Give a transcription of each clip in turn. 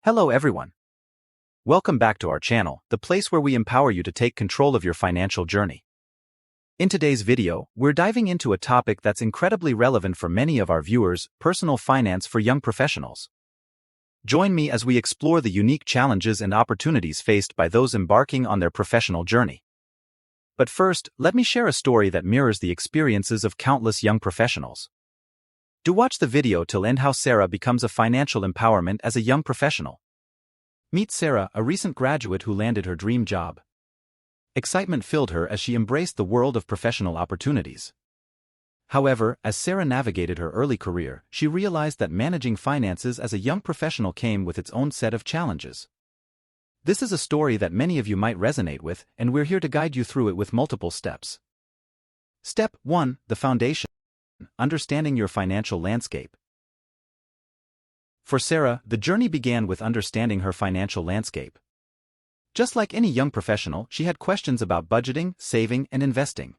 Hello everyone. Welcome back to our channel, the place where we empower you to take control of your financial journey. In today's video, we're diving into a topic that's incredibly relevant for many of our viewers: personal finance for young professionals. Join me as we explore the unique challenges and opportunities faced by those embarking on their professional journey. But first, let me share a story that mirrors the experiences of countless young professionals. Do watch the video till end how Sarah becomes a financial empowerment as a young professional. Meet Sarah, a recent graduate who landed her dream job. Excitement filled her as she embraced the world of professional opportunities. However, as Sarah navigated her early career, she realized that managing finances as a young professional came with its own set of challenges. This is a story that many of you might resonate with, and we're here to guide you through it with multiple steps. Step 1: The foundation. Understanding your financial landscape. For Sarah, the journey began with understanding her financial landscape. Just like any young professional, she had questions about budgeting, saving, and investing.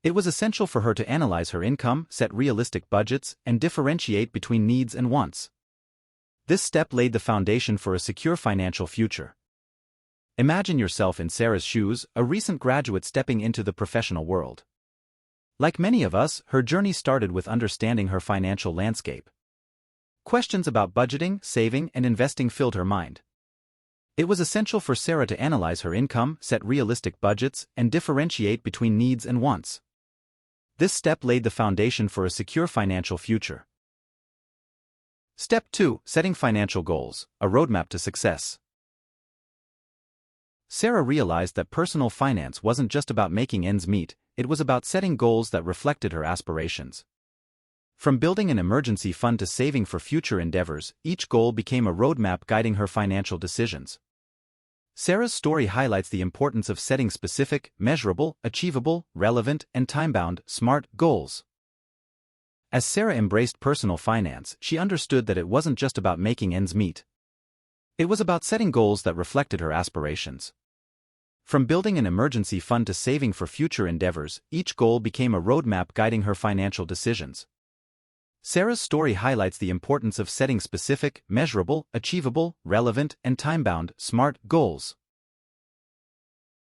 It was essential for her to analyze her income, set realistic budgets, and differentiate between needs and wants. This step laid the foundation for a secure financial future. Imagine yourself in Sarah's shoes, a recent graduate stepping into the professional world. Like many of us, her journey started with understanding her financial landscape. Questions about budgeting, saving, and investing filled her mind. It was essential for Sarah to analyze her income, set realistic budgets, and differentiate between needs and wants. This step laid the foundation for a secure financial future. Step 2: Setting financial goals, a roadmap to success. Sarah realized that personal finance wasn't just about making ends meet, it was about setting goals that reflected her aspirations. From building an emergency fund to saving for future endeavors, each goal became a roadmap guiding her financial decisions. Sarah's story highlights the importance of setting specific, measurable, achievable, relevant, and time-bound, SMART goals. As Sarah embraced personal finance, she understood that it wasn't just about making ends meet. It was about setting goals that reflected her aspirations. From building an emergency fund to saving for future endeavors, each goal became a roadmap guiding her financial decisions. Sarah's story highlights the importance of setting specific, measurable, achievable, relevant, and time-bound, SMART goals.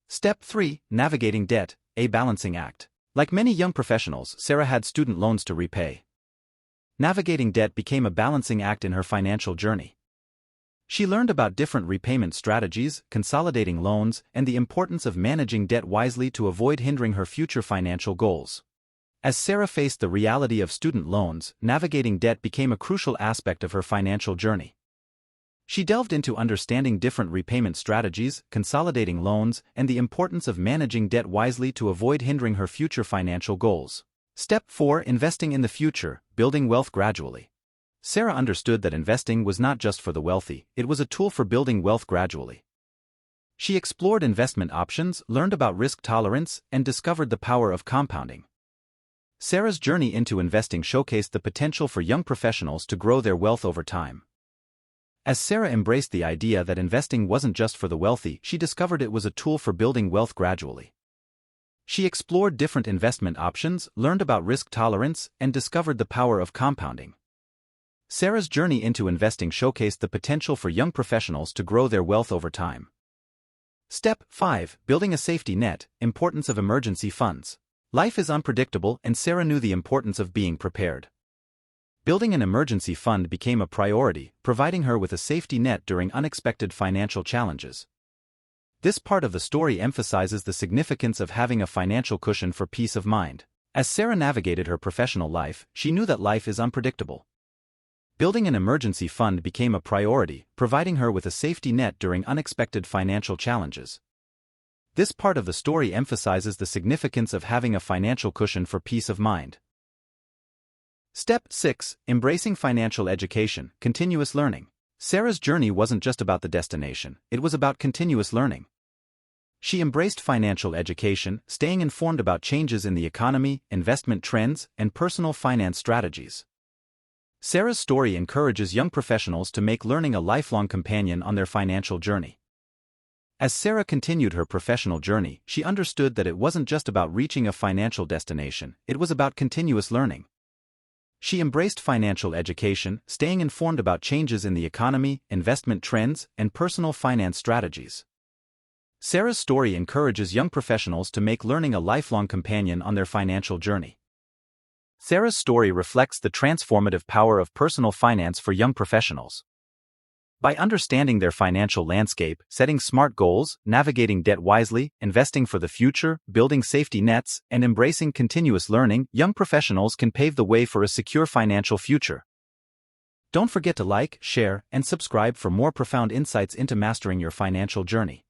Step 3: Navigating debt, a balancing act. Like many young professionals, Sarah had student loans to repay. Navigating debt became a balancing act in her financial journey. She learned about different repayment strategies, consolidating loans, and the importance of managing debt wisely to avoid hindering her future financial goals. As Sarah faced the reality of student loans, navigating debt became a crucial aspect of her financial journey. She delved into understanding different repayment strategies, consolidating loans, and the importance of managing debt wisely to avoid hindering her future financial goals. Step 4: Investing in the future, building wealth gradually. Sarah understood that investing was not just for the wealthy, it was a tool for building wealth gradually. She explored investment options, learned about risk tolerance, and discovered the power of compounding. Sarah's journey into investing showcased the potential for young professionals to grow their wealth over time. As Sarah embraced the idea that investing wasn't just for the wealthy, she discovered it was a tool for building wealth gradually. She explored different investment options, learned about risk tolerance, and discovered the power of compounding. Sarah's journey into investing showcased the potential for young professionals to grow their wealth over time. Step 5: Building a safety net, importance of emergency funds. Life is unpredictable, and Sarah knew the importance of being prepared. Building an emergency fund became a priority, providing her with a safety net during unexpected financial challenges. This part of the story emphasizes the significance of having a financial cushion for peace of mind. As Sarah navigated her professional life, she knew that life is unpredictable. Building an emergency fund became a priority, providing her with a safety net during unexpected financial challenges. This part of the story emphasizes the significance of having a financial cushion for peace of mind. Step 6: Embracing financial education, continuous learning. Sarah's journey wasn't just about the destination, it was about continuous learning. She embraced financial education, staying informed about changes in the economy, investment trends, and personal finance strategies. Sarah's story encourages young professionals to make learning a lifelong companion on their financial journey. As Sarah continued her professional journey, she understood that it wasn't just about reaching a financial destination, it was about continuous learning. She embraced financial education, staying informed about changes in the economy, investment trends, and personal finance strategies. Sarah's story encourages young professionals to make learning a lifelong companion on their financial journey. Sarah's story reflects the transformative power of personal finance for young professionals. By understanding their financial landscape, setting smart goals, navigating debt wisely, investing for the future, building safety nets, and embracing continuous learning, young professionals can pave the way for a secure financial future. Don't forget to like, share, and subscribe for more profound insights into mastering your financial journey.